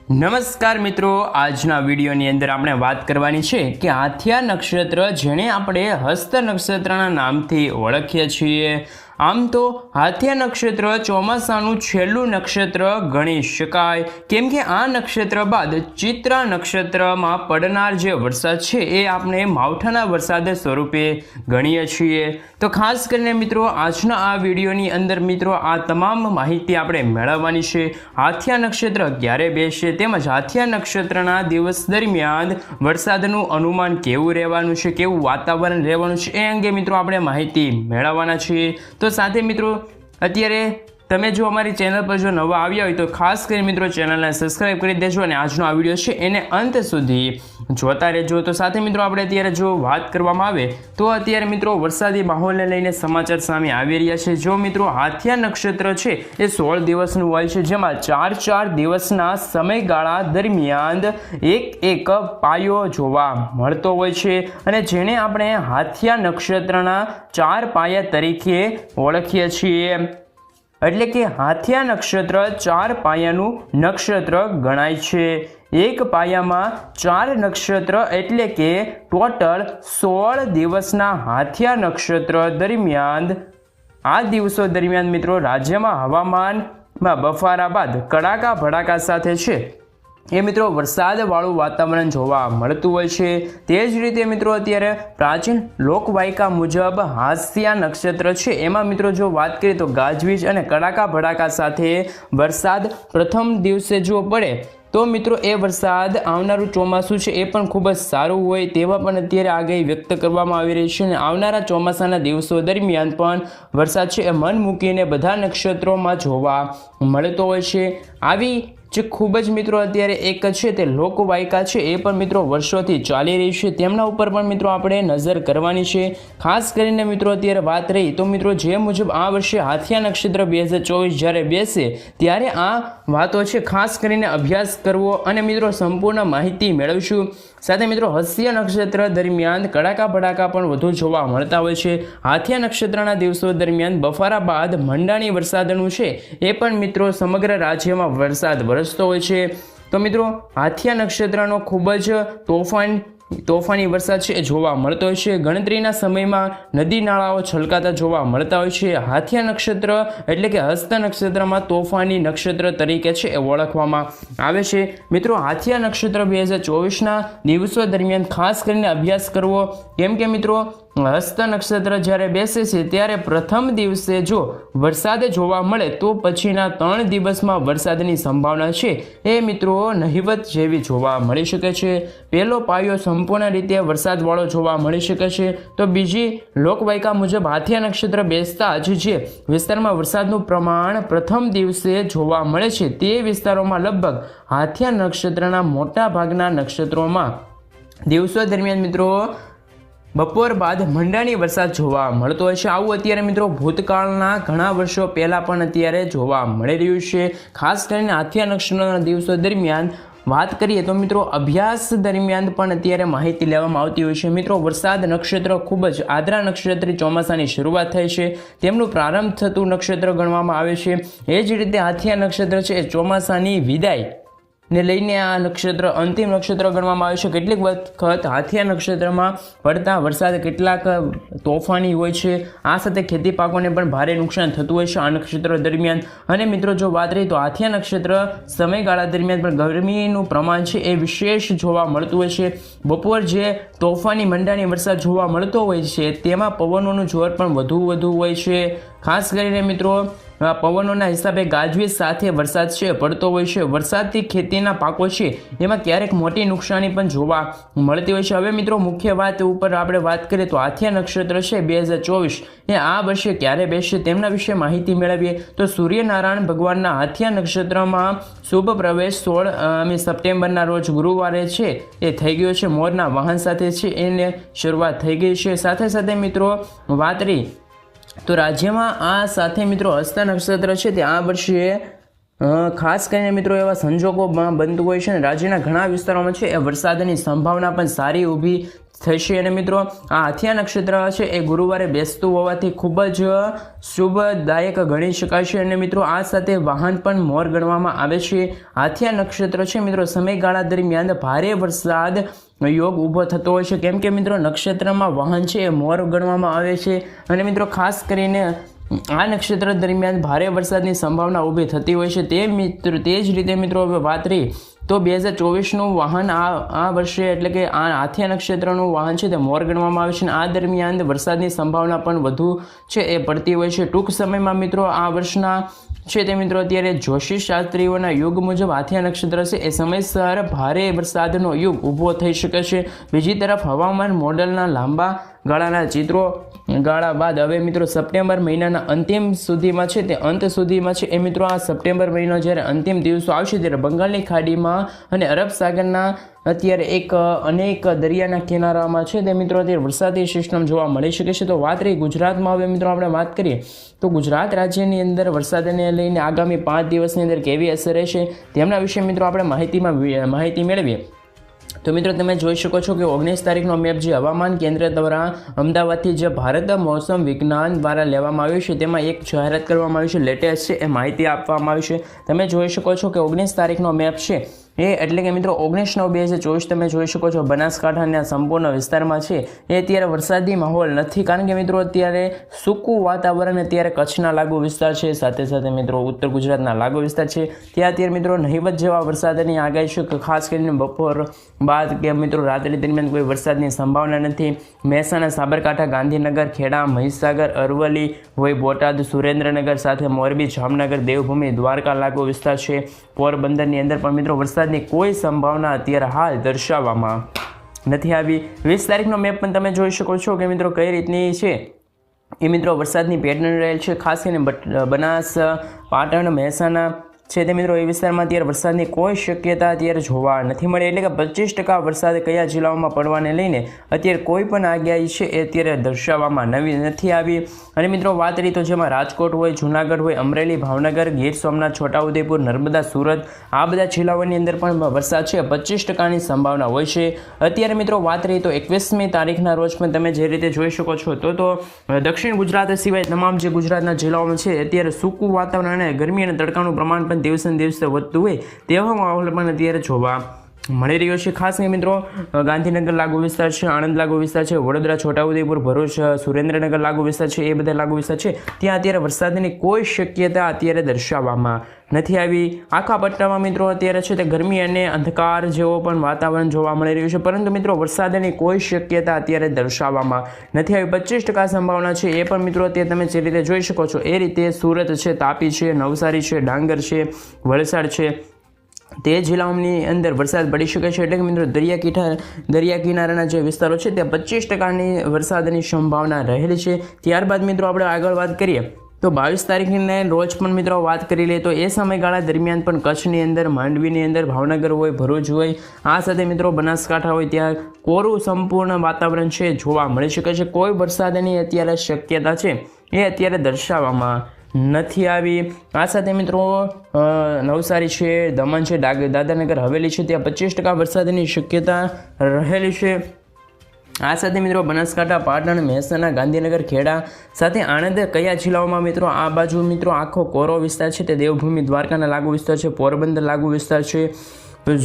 નમસ્કાર મિત્રો, આજના વિડીયોની અંદર આપણે વાત કરવાની છે કે હાથિયા નક્ષત્ર જેને આપણે હસ્ત નક્ષત્રના નામથી ઓળખીએ છીએ. આમ તો હાથિયા નક્ષત્ર ચોમાસાનું છેલ્લું નક્ષત્ર ગણી શકાય, કેમ કે આ નક્ષત્ર બાદ ચિત્રા નક્ષત્રમાં પડનાર જે વરસાદ છે એ આપણે માવઠાના વરસાદ સ્વરૂપે ગણીએ છીએ. તો ખાસ કરીને મિત્રો આજના આ વિડીયોની અંદર મિત્રો આ તમામ માહિતી આપણે મેળવવાની છે. હાથિયા નક્ષત્ર ક્યારે બેસશે તેમજ હાથિયા નક્ષત્રના દિવસ દરમિયાન વરસાદનું અનુમાન કેવું રહેવાનું છે, કેવું વાતાવરણ રહેવાનું છે, એ અંગે મિત્રો આપણે માહિતી મેળવવાના છીએ. તો સાથે મિત્રો અત્યારે તમે જો અમારી ચેનલ પર જો નવા આવ્યા હોય તો ખાસ કરીને મિત્રો ચેનલને સબસ્ક્રાઈબ કરી દેજો અને આજનો આ વિડીયો છે એને અંત સુધી જોતા રહેજો. તો સાથે મિત્રો આપણે અત્યારે જો વાત કરવામાં આવે તો અત્યારે મિત્રો વરસાદી માહોલને લઈને સમાચાર સામે આવી રહ્યા છે. જો મિત્રો હાથિયા નક્ષત્ર છે એ 16 દિવસનું હોય છે, જેમાં 4 દિવસના સમયગાળા દરમિયાન એક પાયો જોવા મળતો હોય છે અને જેને આપણે હાથિયા નક્ષત્રના 4 પાયા તરીકે ઓળખીએ છીએ. એટલે કે હાથિયા નક્ષત્ર 4 પાયાનું નક્ષત્ર ગણાય છે. એક પાયામાં 4 નક્ષત્ર એટલે કે ટોટલ 16 દિવસના હાથિયા નક્ષત્ર દરમિયાન આ દિવસો દરમિયાન મિત્રો રાજ્યમાં હવામાનમાં બફારા બાદ કડાકા ભડાકા સાથે છે એ મિત્રો વરસાદવાળું વાતાવરણ જોવા મળતું હોય છે. તે જ રીતે મિત્રો અત્યારે પ્રાચીન લોકવાયકા મુજબ હાથિયા નક્ષત્ર છે એમાં મિત્રો જો વાત કરીએ તો ગાજવીજ અને કડાકા ભડાકા સાથે વરસાદ પ્રથમ દિવસે જો પડે તો મિત્રો એ વરસાદ આવનારું ચોમાસું છે એ પણ ખૂબ જ સારું હોય તેવા પણ અત્યારે આગાહી વ્યક્ત કરવામાં આવી રહી છે. અને આવનારા ચોમાસાના દિવસો દરમિયાન પણ વરસાદ છે એ મન મૂકીને બધા નક્ષત્રોમાં જોવા મળતો હોય છે. આવી જે ખૂબ જ મિત્રો અત્યારે એક છે તે લોકવાયકા છે એ પણ મિત્રો વર્ષોથી ચાલી રહી છે, તેમના ઉપર પણ મિત્રો આપણે નજર કરવાની છે. ખાસ કરીને મિત્રો અત્યારે વાત રહી તો મિત્રો જે મુજબ આ વર્ષે હાથિયા નક્ષત્ર 2024 જ્યારે બેસે ત્યારે આ વાતો છે ખાસ કરીને અભ્યાસ કરવો અને મિત્રો સંપૂર્ણ માહિતી મેળવશું. સાથે મિત્રો હાથિયા નક્ષત્ર દરમિયાન કડાકા ભડાકા પણ વધુ જોવા મળતા હોય છે. હાથિયા નક્ષત્રના દિવસો દરમિયાન બફારા બાદ મંડાણી વરસાદનું છે એ પણ મિત્રો સમગ્ર રાજ્યમાં વરસાદ વરસતો હોય છે. તો મિત્રો હાથિયા નક્ષત્રનો ખૂબ જ તોફાની વરસાદ છે એ જોવા મળતો હોય છે. ગણતરીના સમયમાં નદી નાળાઓ છલકાતા જોવા મળતા હોય છે. હાથિયા નક્ષત્ર એટલે કે હસ્ત નક્ષત્રમાં તોફાની નક્ષત્ર તરીકે છે એ ઓળખવામાં આવે છે. મિત્રો હાથિયા નક્ષત્ર 2024ના દિવસો દરમિયાન ખાસ કરીને અભ્યાસ કરવો, કેમ કે મિત્રો હસ્ત નક્ષત્ર જ્યારે બેસે છે ત્યારે પ્રથમ દિવસે જો વરસાદ જોવા મળે તો પછીના 3 દિવસમાં વરસાદની સંભાવના છે એ મિત્રો નહિવત જેવી જોવા મળી શકે છે. પહેલો પાયો સંપૂર્ણ રીતે વરસાદવાળો જોવા મળી શકે છે. તો બીજી લોકવાયકા મુજબ હાથિયા નક્ષત્ર બેસતા જ જે વિસ્તારમાં વરસાદનું પ્રમાણ પ્રથમ દિવસે જોવા મળે છે તે વિસ્તારોમાં લગભગ હાથિયા નક્ષત્રના મોટા ભાગના નક્ષત્રોમાં દિવસો દરમિયાન મિત્રો બપોર બાદ મંડાણી વરસાદ જોવા મળતો હોય છે. આવું અત્યારે મિત્રો ભૂતકાળના ઘણા વર્ષો પહેલાં પણ અત્યારે જોવા મળી રહ્યું છે. ખાસ કરીને હાથિયા નક્ષત્રના દિવસો દરમિયાન વાત કરીએ તો મિત્રો અભ્યાસ દરમિયાન પણ અત્યારે માહિતી લેવામાં આવતી હોય છે. મિત્રો વરસાદ નક્ષત્ર ખૂબ જ આદ્રા નક્ષત્રથી ચોમાસાની શરૂઆત થાય છે, તેમનું પ્રારંભ થતું નક્ષત્ર ગણવામાં આવે છે. એ જ રીતે હાથિયા નક્ષત્ર છે એ ચોમાસાની વિદાય ને લઈને આ નક્ષત્ર અંતિમ નક્ષત્ર ગણવામાં આવે છે. કેટલીક વખત હાથિયા નક્ષત્રમાં પડતા વરસાદ કેટલાક તોફાની હોય છે. આ સાથે ખેતી પાકોને પણ ભારે નુકસાન થતું હોય છે આ નક્ષત્ર દરમિયાન. અને મિત્રો જો વાત રહી તો હાથિયા નક્ષત્ર સમયગાળા દરમિયાન પણ ગરમીનું પ્રમાણ છે એ વિશેષ જોવા મળતું હોય છે. બપોર જે તોફાની મંડાણી વરસાદ જોવા મળતો હોય છે તેમાં પવનોનું જોર પણ વધુ હોય છે. ખાસ કરીને મિત્રો પવનોના હિસાબે ગાજવીજ સાથે વરસાદ છે પડતો હોય છે. વરસાદથી ખેતીના પાકો છે એમાં ક્યારેક મોટી નુકસાની પણ જોવા મળતી હોય છે. હવે મિત્રો મુખ્ય વાત ઉપર આપણે વાત કરીએ તો હાથિયા નક્ષત્ર છે 2024 એ આ વર્ષે ક્યારે બેસશે તેમના વિશે માહિતી મેળવીએ તો સૂર્યનારાયણ ભગવાનના હાથિયા નક્ષત્રમાં શુભ પ્રવેશ 16 સપ્ટેમ્બરના રોજ ગુરુવારે છે એ થઈ ગયો છે. મોરના વાહન સાથે છે એને શરૂઆત થઈ ગઈ છે. સાથે સાથે મિત્રો વાત રહી તો રાજ્યમાં આ સાથે મિત્રો હસ્ત નક્ષત્ર છે તે આ વર્ષે ખાસ કરીને મિત્રો એવા સંજોગોમાં બનતું હોય છે અને રાજ્યના ઘણા વિસ્તારોમાં છે એ વરસાદની સંભાવના પણ સારી ઊભી થશે। અને મિત્રો આ હથિયા નક્ષત્ર છે એ ગુરુવારે બેસતું હોવાથી ખૂબ જ શુભદાયક ગણી શકાશે। અને મિત્રો આ સાથે વાહન પણ મોર ગણવામાં આવે છે। હથિયા નક્ષત્ર છે મિત્રો સમયગાળા દરમિયાન ભારે વરસાદ યોગ ઊભો થતો હોય છે, કેમ કે મિત્રો નક્ષત્રમાં વાહન છે એ મોર ગણવામાં આવે છે। અને મિત્રો ખાસ કરીને આ નક્ષત્ર દરમિયાન ભારે વરસાદની સંભાવના ઊભી થતી હોય છે। તે જ રીતે મિત્રો હવે વાત રહી તો 2024નું વાહન આ વર્ષે એટલે કે આ હાથિયા નક્ષત્રનું વાહન છે તે મોર ગણવામાં આવે છે। અને આ દરમિયાન વરસાદની સંભાવના પણ વધુ છે એ પડતી હોય છે। ટૂંક સમયમાં મિત્રો આ વર્ષના છે તે મિત્રો અત્યારે જ્યોતિષ શાસ્ત્રીઓના યુગ મુજબ હાથિયા નક્ષત્ર છે એ સમયસર ભારે વરસાદનો યુગ ઊભો થઈ શકે છે। બીજી તરફ હવામાન મોડલના લાંબા ગાળાના ચિત્રો ગાળા બાદ હવે મિત્રો સપ્ટેમ્બર મહિનાના અંતિમ સુધીમાં છે તે અંત સુધીમાં છે એ મિત્રો આ સપ્ટેમ્બર મહિનો જ્યારે અંતિમ દિવસો આવશે ત્યારે બંગાળની ખાડીમાં અને અરબ સાગરના અત્યારે અનેક દરિયાના કિનારામાં છે તે મિત્રો અત્યારે વરસાદી સિસ્ટમ જોવા મળી શકે છે। તો વાત રહી ગુજરાતમાં, હવે મિત્રો આપણે વાત કરીએ તો ગુજરાત રાજ્યની અંદર વરસાદને લઈને આગામી 5 દિવસની અંદર કેવી અસર રહેશે તેમના વિશે મિત્રો આપણે માહિતી મેળવીએ। તો મિત્રો તમે જોઈ શકો છો કે 19 તારીખનો મેપ જે હવામાન કેન્દ્ર દ્વારા અમદાવાદથી જે ભારત મોસમ વિજ્ઞાન દ્વારા લેવામાં આવ્યું છે તેમાં એક જાહેરાત કરવામાં આવી છે, લેટેસ્ટ છે એ માહિતી આપવામાં આવી છે। તમે જોઈ શકો છો કે 19 તારીખનો મેપ છે એટલે કે મિત્રો 19/9/2024 તમે જોઈ શકો છો બનાસકાંઠાના સંપૂર્ણ વિસ્તારમાં છે એ અત્યારે વરસાદી માહોલ નથી, કારણ કે મિત્રો અત્યારે સૂકું વાતાવરણ અત્યારે કચ્છના લાગુ વિસ્તાર છે, સાથે સાથે મિત્રો ઉત્તર ગુજરાતના લાગુ વિસ્તાર છે ત્યાં અત્યારે મિત્રો નહિવત જેવા વરસાદની આગાહી છે કે ખાસ કરીને બપોર બાદ કે મિત્રો રાત્રિ દરમિયાન કોઈ વરસાદની સંભાવના નથી। મહેસાણા, સાબરકાંઠા, ગાંધીનગર, ખેડા, મહીસાગર, અરવલ્લી હોય, બોટાદ, સુરેન્દ્રનગર સાથે મોરબી, જામનગર, દેવભૂમિ, દ્વારકા લાગુ વિસ્તાર છે। પોરબંદરની અંદર પણ મિત્રો વરસાદની કોઈ સંભાવના અત્યારે હાલ દર્શાવવામાં નથી આવી। 20 તારીખનો મેપ પણ તમે જોઈ શકો છો કે મિત્રો કઈ રીતની છે એ મિત્રો વરસાદની પેટર્ન રહેલ છે। ખાસ કરીને બનાસ, પાટણ, મહેસાણા છે તે મિત્રો એ વિસ્તારમાં અત્યારે વરસાદની કોઈ શક્યતા અત્યારે જોવા નથી મળી, એટલે કે 25% વરસાદ કયા જિલ્લાઓમાં પડવાને લઈને અત્યારે કોઈ પણ આગાહી છે એ અત્યારે દર્શાવવામાં નથી આવી। અને મિત્રો વાત કરી તો જેમાં રાજકોટ હોય, જૂનાગઢ હોય, અમરેલી, ભાવનગર, ગીર સોમનાથ, છોટાઉદેપુર, નર્મદા, સુરત આ બધા જિલ્લાઓની અંદર પણ વરસાદ છે 25%ની સંભાવના હોય છે। અત્યારે મિત્રો વાત રહી તો 21મી તારીખના રોજ પણ તમે જે રીતે જોઈ શકો છો તો દક્ષિણ ગુજરાત સિવાય તમામ જે ગુજરાતના જિલ્લાઓમાં છે અત્યારે સૂકું વાતાવરણ અને ગરમી અને તડકાનું પ્રમાણ પણ દિવસે ને દિવસે વધતું હોય તેવો માહોલ પણ અત્યારે જોવા મળી રહ્યો છે। ખાસ કરીને મિત્રો ગાંધીનગર લાગુ વિસ્તાર છે, આણંદ લાગુ વિસ્તાર છે, વડોદરા, છોટાઉદેપુર, ભરૂચ, સુરેન્દ્રનગર લાગુ વિસ્તાર છે, એ બધા લાગુ વિસ્તાર છે ત્યાં અત્યારે વરસાદની કોઈ શક્યતા અત્યારે દર્શાવવામાં નથી આવી। આખા પટ્ટામાં મિત્રો અત્યારે છે તે ગરમી અને અંધકાર જેવો પણ વાતાવરણ જોવા મળી રહ્યું છે, પરંતુ મિત્રો વરસાદની કોઈ શક્યતા અત્યારે દર્શાવવામાં નથી આવી। 25% સંભાવના છે એ પણ મિત્રો અત્યારે તમે જે રીતે જોઈ શકો છો એ રીતે સુરત છે, તાપી છે, નવસારી છે, ડાંગર છે, વલસાડ છે તે જિલ્લાઓની અંદર વરસાદ પડી શકે છે, એટલે કે મિત્રો દરિયા કિનારાના જે વિસ્તારો છે ત્યાં 25%ની વરસાદની સંભાવના રહેલી છે। ત્યારબાદ મિત્રો આપણે આગળ વાત કરીએ તો 22 તારીખને રોજ પણ મિત્રો વાત કરી લઈએ તો એ સમયગાળા દરમિયાન પણ કચ્છની અંદર, માંડવીની અંદર, ભાવનગર હોય, ભરૂચ હોય આ સાથે મિત્રો બનાસકાંઠા હોય ત્યાં કોરું સંપૂર્ણ વાતાવરણ છે જોવા મળી શકે છે। કોઈ વરસાદની અત્યારે શક્યતા છે એ અત્યારે દર્શાવવામાં નથી આવી। આ સાથે મિત્રો નવસારી છે, દમણ છે, દાદરાનગર હવેલી છે ત્યાં 25% વરસાદની શક્યતા રહેલી છે। આ સાથે મિત્રો બનાસકાંઠા, પાટણ, મહેસાણા, ગાંધીનગર, ખેડા સાથે આણંદ કયા જિલ્લાઓમાં મિત્રો આ બાજુ મિત્રો આખો કોરો વિસ્તાર છે તે દેવભૂમિ, દ્વારકાના લાગુ વિસ્તાર છે, પોરબંદર લાગુ વિસ્તાર છે,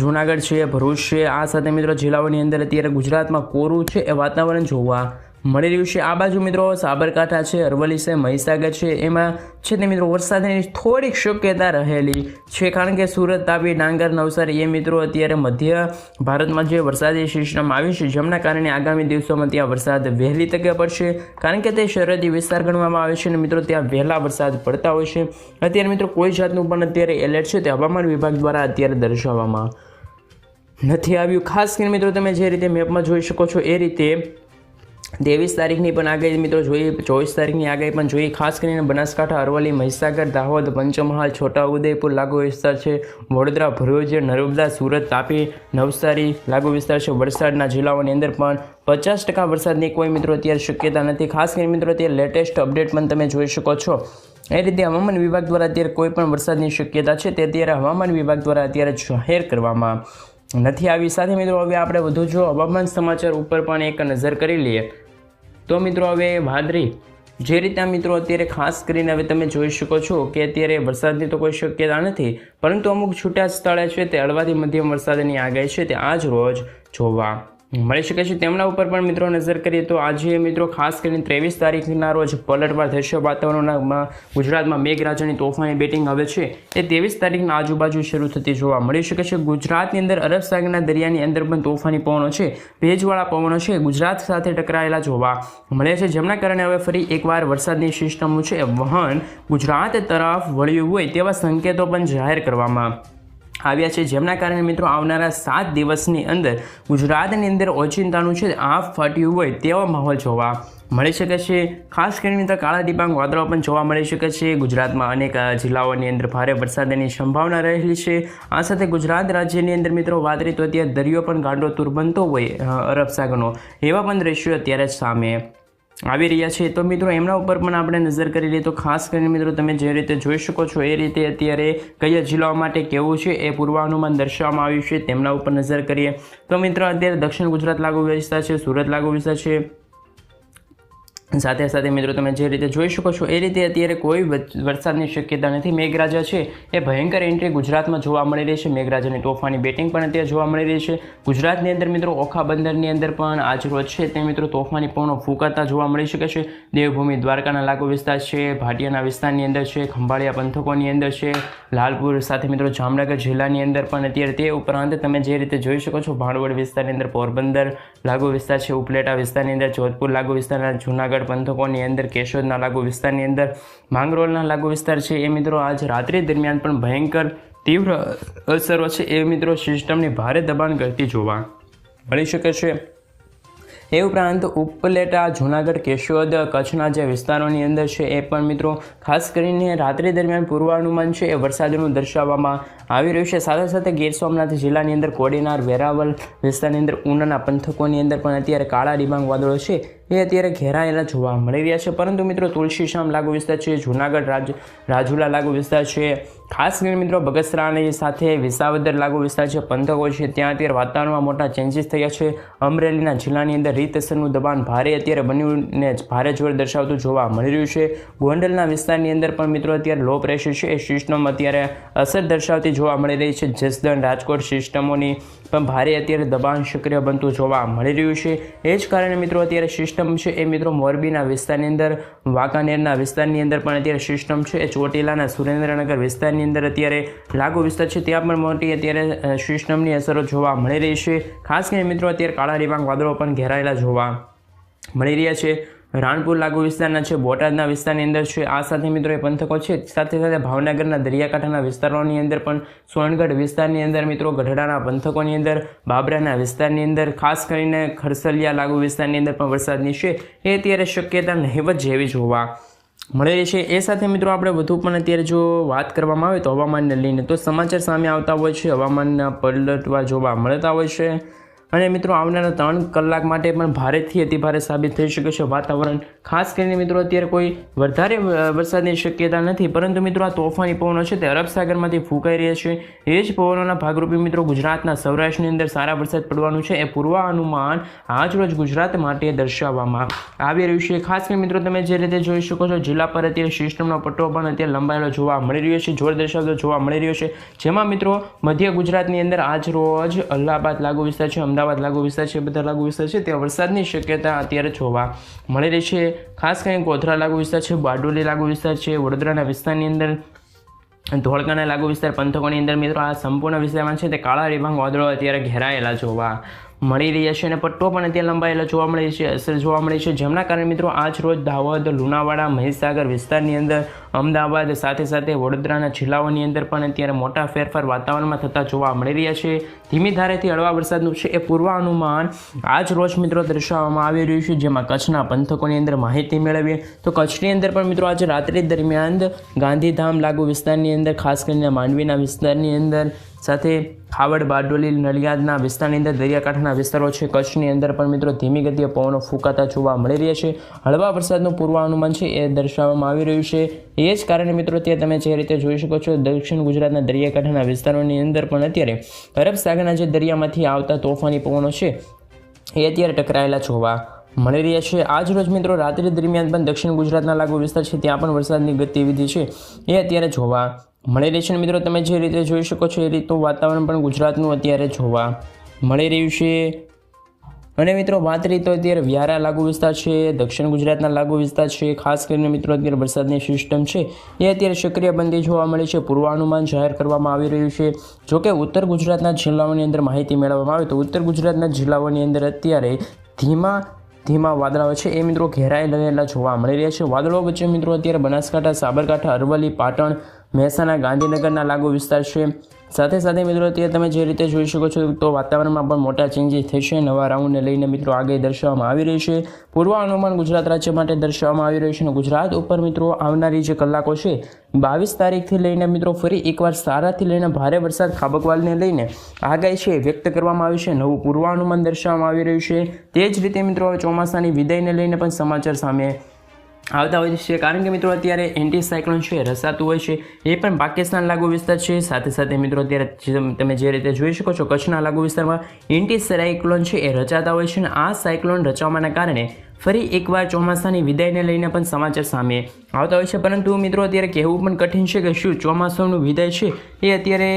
જૂનાગઢ છે, ભરૂચ છે આ સાથે મિત્રો જિલ્લાઓની અંદર અત્યારે ગુજરાતમાં કોરું છે એ વાતાવરણ જોવા મળી રહ્યું છે। આ બાજુ મિત્રો સાબરકાંઠા છે, અરવલ્લી છે, મહીસાગર છે એમાં છે તે મિત્રો વરસાદની થોડીક શક્યતા રહેલી છે, કારણ કે સુરત, તાપી, ડાંગર, નવસારી એ મિત્રો અત્યારે મધ્ય ભારતમાં જે વરસાદી સિસ્ટમ આવી છે જેમના કારણે આગામી દિવસોમાં ત્યાં વરસાદ વહેલી તકે પડશે, કારણ કે તે સરહદી વિસ્તાર ગણવામાં આવે છે અને મિત્રો ત્યાં વહેલા વરસાદ પડતા હોય છે। અત્યારે મિત્રો કોઈ જાતનું પણ અત્યારે એલર્ટ છે તે હવામાન વિભાગ દ્વારા અત્યારે દર્શાવવામાં નથી આવ્યું। ખાસ કરીને મિત્રો તમે જે રીતે મેપમાં જોઈ શકો છો એ રીતે 23 તારીખની પણ આગાહી મિત્રો જોઈએ, 24 તારીખની આગાહી પણ જોઈએ। ખાસ કરીને બનાસકાંઠા, અરવલ્લી, મહીસાગર, દાહોદ, પંચમહાલ, છોટાઉદેપુર લાગુ વિસ્તાર છે, વડોદરા, ભરૂચ, નર્મદા, સુરત, તાપી, નવસારી લાગુ વિસ્તાર છે, વલસાડના જિલ્લાઓની અંદર પણ 50% વરસાદની કોઈ મિત્રો અત્યારે શક્યતા નથી। ખાસ કરીને મિત્રો અત્યારે લેટેસ્ટ અપડેટ પણ તમે જોઈ શકો છો એ રીતે હવામાન વિભાગ દ્વારા અત્યારે કોઈ પણ વરસાદની શક્યતા છે તે અત્યારે હવામાન વિભાગ દ્વારા અત્યારે જાહેર કરવામાં નથી આવી. સાથે મિત્રો હવે આપણે વધુ જો હવામાન સમાચાર ઉપર પણ એક નજર કરી લઈએ તો મિત્રો હવે વાદળી જે રીતે મિત્રો અત્યારે ખાસ કરીને હવે તમે જોઈ શકો છો કે અત્યારે વરસાદની તો કોઈ શક્યતા નથી, પરંતુ અમુક છૂટા સ્થળે છે તે હળવાથી મધ્યમ વરસાદની આગાહી છે તે આજ રોજ જોવા મળી શકે છે. તેમના ઉપર પણ મિત્રો નજર કરીએ તો આજે મિત્રો ખાસ કરીને 23 તારીખના રોજ પલટવાર થશે વાતાવરણમાં. ગુજરાતમાં મેઘરાજાની તોફાની બેટિંગ હવે છે એ 23 તારીખના આજુબાજુ શરૂ થતી જોવા મળી શકે છે. ગુજરાતની અંદર અરબ સાગરના દરિયાની અંદર પણ તોફાની પવનો છે, ભેજવાળા પવનો છે ગુજરાત સાથે ટકરાયેલા જોવા મળે છે, જેમના કારણે હવે ફરી એકવાર વરસાદની સિસ્ટમનું છે વહન ગુજરાત તરફ વળ્યું હોય તેવા સંકેતો પણ જાહેર કરવામાં આવ્યા છે, જેમના કારણે મિત્રો આવનારા 7 દિવસની અંદર ગુજરાતની અંદર ઓચિંતાનું છે આંખ ફાટ્યું હોય તેવો માહોલ જોવા મળી શકે છે. ખાસ કરીને તો કાળા ડિબાંગ વાદળો પણ જોવા મળી શકે છે. ગુજરાતમાં અનેક જિલ્લાઓની અંદર ભારે વરસાદની સંભાવના રહેલી છે. આ સાથે ગુજરાત રાજ્યની અંદર મિત્રો વાદળી તો અત્યારે દરિયો પણ ગાંડોતુર બનતો હોય અરબ સાગરનો, એવા પણ દ્રશ્યો અત્યારે સામે આવી રહ્યા છે. તો મિત્રો એમના ઉપર પણ આપણે નજર કરી લઈએ તો ખાસ કરીને મિત્રો તમે જે રીતે જોઈ શકો છો એ રીતે અત્યારે કયા જિલ્લાઓ માટે કેવું છે એ પૂર્વાનુમાન દર્શાવવામાં આવ્યું છે, તેમના ઉપર નજર કરીએ તો મિત્રો અત્યારે દક્ષિણ ગુજરાત લાગુ વિસ્તાર છે, સુરત લાગુ વિસ્તાર છે. સાથે સાથે મિત્રો તમે જે રીતે જોઈ શકો છો એ રીતે અત્યારે કોઈ વરસાદની શક્યતા નથી. મેઘરાજા છે એ ભયંકર એન્ટ્રી ગુજરાતમાં જોવા મળી રહી છે. મેઘરાજાની તોફાની બેટિંગ પણ અત્યારે જોવા મળી રહી છે. ગુજરાતની અંદર મિત્રો ઓખા બંદરની અંદર પણ આજ રોજ છે તે મિત્રો તોફાની પવનો ફૂંકાતા જોવા મળી શકે છે. દેવભૂમિ દ્વારકાના લાગુ વિસ્તાર છે, ભાટિયાના વિસ્તારની અંદર છે, ખંભાળિયા પંથકોની અંદર છે, લાલપુર સાથે મિત્રો જામનગર જિલ્લાની અંદર પણ અત્યારે. તે ઉપરાંત તમે જે રીતે જોઈ શકો છો ભાણવડ વિસ્તારની અંદર પોરબંદર લાગુ વિસ્તાર છે, ઉપલેટા વિસ્તારની અંદર, જોધપુર લાગુ વિસ્તારના, જૂનાગઢ પંથકોની અંદર, કેશોદના લાગુ વિસ્તારની અંદર, માંગરોળના લાગુ વિસ્તાર છે એ મિત્રો આજ રાત્રિ દરમિયાન પણ ભયંકર તીવ્ર અસરો છે એ મિત્રો સિસ્ટમની ભારે દબાણ કરતી જોવા મળી શકે છે. એ ઉપરાંત ઉપલેટા, જૂનાગઢ, કેશોદ, કચ્છના જે વિસ્તારોની અંદર છે એ પણ મિત્રો ખાસ કરીને રાત્રિ દરમિયાન પૂર્વાનુમાન છે એ વરસાદનું દર્શાવવામાં આવી રહ્યું છે. સાથે સાથે ગીર સોમનાથ જિલ્લાની અંદર કોડીનાર, વેરાવળ વિસ્તારની અંદર, ઉનાના પંથકોની અંદર પણ અત્યારે કાળા ડિબાંગ વાદળો છે એ અત્યારે ઘેરાયેલા જોવા મળી રહ્યા છે. પરંતુ મિત્રો તુલસીશ્યામ લાગુ વિસ્તાર છે, જૂનાગઢ રાજુલા લાગુ વિસ્તાર છે, ખાસ કરીને મિત્રો બગસરાની સાથે વિસાવદર લાગુ વિસ્તાર છે, પંથકો છે, ત્યાં અત્યારે વાતાવરણમાં મોટા ચેન્જીસ થયા છે. અમરેલીના જિલ્લાની અંદર રીતસરનું દબાણ ભારે અત્યારે બન્યું ને ભારે જોર દર્શાવતું જોવા મળી રહ્યું છે. ગોંડલના વિસ્તારની અંદર પણ મિત્રો અત્યારે લો પ્રેશર છે એ સિસ્ટમ અત્યારે અસર દર્શાવતી જોવા મળી રહી છે. જસદણ, રાજકોટ સિસ્ટમોની પણ ભારે અત્યારે દબાણ સક્રિય બનતું જોવા મળી રહ્યું છે. એ જ કારણે મિત્રો અત્યારે સિસ્ટમ છે એ મિત્રો મોરબીના વિસ્તારની અંદર, વાંકાનેરના વિસ્તારની અંદર પણ અત્યારે સિસ્ટમ છે એ ચોટીલાના સુરેન્દ્રનગર વિસ્તારની અંદર અત્યારે લાગુ વિસ્તાર છે ત્યાં પણ મોટી અત્યારે સિસ્ટમની અસરો જોવા મળી રહી છે. ખાસ કરીને મિત્રો અત્યારે કાળા ડિબાંગ વાદળો પણ ઘેરાયેલા જોવા મળી રહ્યા છે. રાણપુર લાગુ વિસ્તારના છે, બોટાદના વિસ્તારની અંદર છે, આ સાથે મિત્રો એ પંથકો છે. સાથે સાથે ભાવનગરના દરિયાકાંઠાના વિસ્તારોની અંદર પણ, સોનગઢ વિસ્તારની અંદર મિત્રો, ગઢડાના પંથકોની અંદર, બાબરાના વિસ્તારની અંદર, ખાસ કરીને ખરસલિયા લાગુ વિસ્તારની અંદર પણ વરસાદની છે એ અત્યારે શક્યતા નહિવત જેવી જોવા મળી રહી છે. એ સાથે મિત્રો આપણે વધુ પણ અત્યારે જો વાત કરવામાં આવે તો હવામાનને લઈને તો સમાચાર સામે આવતા હોય છે, હવામાનના પલટવા જોવા મળતા હોય છે. અને મિત્રો આવનારા 3 કલાક માટે પણ ભારેથી અતિભારે સાબિત થઈ શકે છે વાતાવરણ. ખાસ કરીને મિત્રો અત્યારે કોઈ વધારે વરસાદની શક્યતા નથી, પરંતુ મિત્રો આ તોફાની પવનો છે તે અરબ સાગરમાંથી ફૂંકાઈ રહ્યા છે. એ જ પવનોના ભાગરૂપે મિત્રો ગુજરાતના સૌરાષ્ટ્રની અંદર સારા વરસાદ પડવાનું છે એ પૂર્વાનુમાન આજ રોજ ગુજરાત માટે દર્શાવવામાં આવી રહ્યું છે. ખાસ કરીને મિત્રો તમે જે રીતે જોઈ શકો છો જિલ્લા પર અત્યારે સિસ્ટમનો પટ્ટો પણ અત્યારે લંબાયેલો જોવા મળી રહ્યો છે, જોર દર્શાવતો જોવા મળી રહ્યો છે. જેમાં મિત્રો મધ્ય ગુજરાતની અંદર આજ રોજ અલ્હાબાદ લાગુ વિસ્તાર છે, અમદાવાદ લાગુ વિસ્તાર છે, બધા લાગુ વિસ્તાર છે ત્યાં વરસાદની શક્યતા અત્યારે જોવા મળી રહી છે. ખાસ કરીને ગોધરા લાગુ વિસ્તાર છે, બારડોલી લાગુ વિસ્તાર છે, વડોદરાના વિસ્તારની અંદર, ધોળકાના લાગુ વિસ્તાર પંથકોની અંદર મિત્રો આ સંપૂર્ણ વિસ્તારમાં છે તે કાળા ડિબાંગ વાદળો અત્યારે ઘેરાયેલા જોવા મળી રહ્યા છે અને પટ્ટો પણ અત્યારે લંબાયેલા જોવા મળે છે, અસર જોવા મળે છે. જેમના કારણે મિત્રો આજ રોજ દાહોદ, લુણાવાડા, મહીસાગર વિસ્તારની અંદર, અમદાવાદ સાથે સાથે વડોદરાના જિલ્લાઓની અંદર પણ અત્યારે મોટા ફેરફાર વાતાવરણમાં થતા જોવા મળી રહ્યા છે. ધીમી ધારેથી હળવા વરસાદનું છે એ પૂર્વાનુમાન આજ રોજ મિત્રો દર્શાવવામાં આવી રહ્યું છે. જેમાં કચ્છના પંથકોની અંદર માહિતી મેળવીએ તો કચ્છની અંદર પણ મિત્રો આજે રાત્રિ દરમિયાન ગાંધીધામ લાગુ વિસ્તારની અંદર, ખાસ કરીને માંડવીના વિસ્તારની અંદર, સાથે ખાવડ, બારડોલી, નલિયાદના વિસ્તારની અંદર દરિયાકાંઠાના વિસ્તારો છે. કચ્છની અંદર પણ મિત્રો ધીમી ગતિએ પવનો ફૂંકાતા જોવા મળી રહ્યા છે. હળવા વરસાદનું પૂર્વાનુમાન છે એ દર્શાવવામાં આવી રહ્યું છે. એ જ કારણે મિત્રો ત્યાં તમે જે રીતે જોઈ શકો છો, દક્ષિણ ગુજરાતના દરિયાકાંઠાના વિસ્તારોની અંદર પણ અત્યારે અરબ સાગરના જે દરિયામાંથી આવતા તોફાની પવનો છે એ અત્યારે ટકરાયેલા જોવા મળી રહ્યા છે. આજ રોજ મિત્રો રાત્રિ દરમિયાન પણ દક્ષિણ ગુજરાતના લાગુ વિસ્તાર છે ત્યાં પણ વરસાદની ગતિવિધિ છે એ અત્યારે જોવા મળી રહી છે. મિત્રો તમે જે રીતે જોઈ શકો છો એ રીતનું વાતાવરણ પણ ગુજરાતનું અત્યારે જોવા મળી રહ્યું છે. અને મિત્રો વાત કરીએ તો અત્યારે વ્યારા લાગુ વિસ્તાર છે, દક્ષિણ ગુજરાતના લાગુ વિસ્તાર છે. ખાસ કરીને મિત્રો અત્યારે વરસાદની સિસ્ટમ છે એ અત્યારે સક્રિય બનતી જોવા મળી છે. પૂર્વાનુમાન જાહેર કરવામાં આવી રહ્યું છે. જોકે ઉત્તર ગુજરાતના જિલ્લાઓની અંદર માહિતી મેળવવામાં આવે તો ઉત્તર ગુજરાતના જિલ્લાઓની અંદર અત્યારે ધીમા વાદળાઓ છે એ મિત્રો ઘેરાઈ રહેલા જોવા મળી રહ્યા છે. વાદળો વચ્ચે મિત્રો અત્યારે બનાસકાંઠા, સાબરકાંઠા, અરવલ્લી, પાટણ, મહેસાણા, ગાંધીનગરના લાગુ વિસ્તાર છે. સાથે મિત્રો અત્યારે તમે જે રીતે જોઈ શકો છો તો વાતાવરણમાં પણ મોટા ચેન્જીસ થશે. નવા રાઉન્ડને લઈને મિત્રો આગાહી દર્શાવવામાં આવી રહી છે. પૂર્વાનુમાન ગુજરાત રાજ્ય માટે દર્શાવવામાં આવી રહ્યું છે. અને ગુજરાત ઉપર મિત્રો આવનારી જે કલાકો છે 22 તારીખથી લઈને મિત્રો ફરી એકવાર સારાથી લઈને ભારે વરસાદ ખાબકવાલને લઈને આગાહી છે વ્યક્ત કરવામાં આવી છે. નવું પૂર્વાનુમાન દર્શાવવામાં આવી રહ્યું છે. તે જ રીતે મિત્રો ચોમાસાની વિદાયને લઈને પણ સમાચાર સામે આવતા હોય છે. કારણ કે મિત્રો અત્યારે એન્ટી સાયક્લોન છે રસાતું હોય છે એ પણ પાકિસ્તાન લાગુ વિસ્તાર છે. સાથે મિત્રો અત્યારે તમે જે રીતે જોઈ શકો છો કચ્છના લાગુ વિસ્તારમાં એન્ટી સાયક્લોન છે એ રચાતા હોય છે. અને આ સાયક્લોન રચાવાના કારણે ફરી એકવાર ચોમાસાની વિદાયને લઈને પણ સમાચાર સામે આવતા હોય છે. પરંતુ મિત્રો અત્યારે કહેવું પણ કઠિન છે કે શું ચોમાસાનું વિદાય છે એ અત્યારે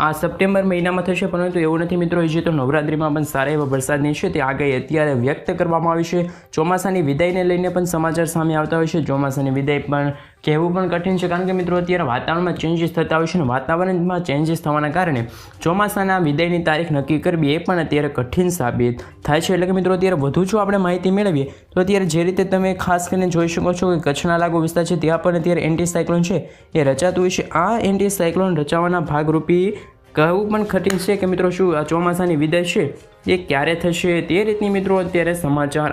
આ સપ્ટેમ્બર મહિનામાં થશે, પરંતુ એવું નથી મિત્રો. હજી તો નવરાત્રિમાં પણ સારા એવા વરસાદની છે તે આગાહી અત્યારે વ્યક્ત કરવામાં આવી છે. ચોમાસાની વિદાયને લઈને પણ સમાચાર સામે આવતા હોય છે. ચોમાસાની વિદાય પણ કહેવું પણ કઠિન છે, કારણ કે મિત્રો અત્યારે વાતાવરણમાં ચેન્જીસ થતા હોય છે. અને વાતાવરણમાં ચેન્જીસ થવાના કારણે ચોમાસાના વિદાયની તારીખ નક્કી કરવી એ પણ અત્યારે કઠિન સાબિત થાય છે. એટલે કે મિત્રો અત્યારે વધુ જો આપણે માહિતી મેળવીએ તો અત્યારે જે રીતે તમે ખાસ કરીને જોઈ શકો છો કે કચ્છના લાગુ વિસ્તાર છે ત્યાં પણ અત્યારે એન્ટી સાયક્લોન છે એ રચાતું હોય છે. આ એન્ટી સાયક્લોન રચાવાના ભાગરૂપી કહેવું પણ કઠિન છે કે મિત્રો શું આ ચોમાસાની વિદાય છે એ ક્યારે થશે. તે રીતની મિત્રો અત્યારે સમાચાર